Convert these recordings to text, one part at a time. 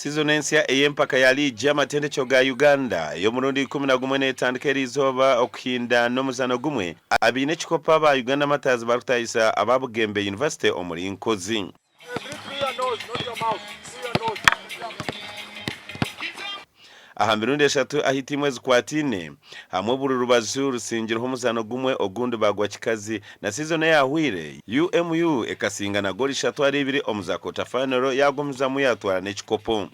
Sizonensia eyempaka ya Riigi amatendekero ga Uganda yo murundi 11 netandika eriizooba okuhinda n'omuzano gumwe abine kikopa ba Uganda Martyrs barutaayisa aba Bugema University omuli nkozi. Aha mirundi 3 ahiti mwezi kwatine hamwe buri rubazu rusingiraho omuzano gumwe ogundi bagwa kikazi na season yahwire UMU ekasinga na goli 3-2 omuzako tafanero yagomuza mu yatwara n'ekikopo.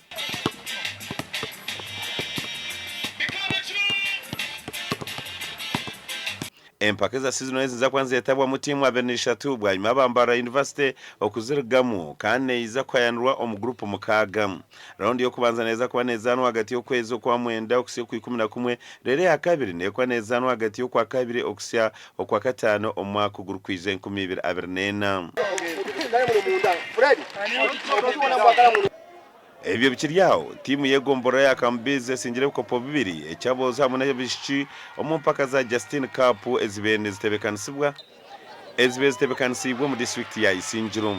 Empaka za season za kwanza yatabwa mu timu 23 bwanyuma bambara University okuzirigamu kane iza kwayanurwa omu group mukaga. Round yo kubanza neza kwa nezano hagati yo kwezo kwa mwenda okusiya ku 11 rere ya kabiri ne kwa nezano hagati yo kwa kabiri okusiya okwa katano omwaka guru kwize 2024. Ebyo bikiryaho timu yegombora ya Kambize singire kopo 2 ekyaboza hamwe n'ebishiki omumpaka za Justin Cup ezibene zitebekanisibwa mu district ya Isinjiro.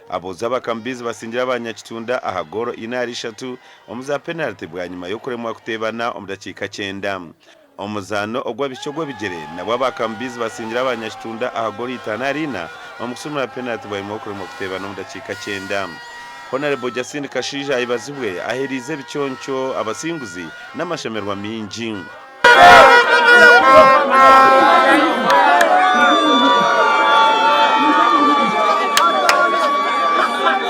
Aboza bakambize basingira abanyakitunda ahagoro inari 3 omuza penalty bwanyuma yo kuremwa kutebana omudakika 9. Omuzano ogwa bichogwe bigere nabo bakambize basingira abanyakitunda ahagoro itanarina omusumura penalty bwanyuma yo kuremwa kutebana omudakika 9. Honorable Justin Kashija ibazibwe aherize bicyoncho abasinguzi n'amashemerwa mingi.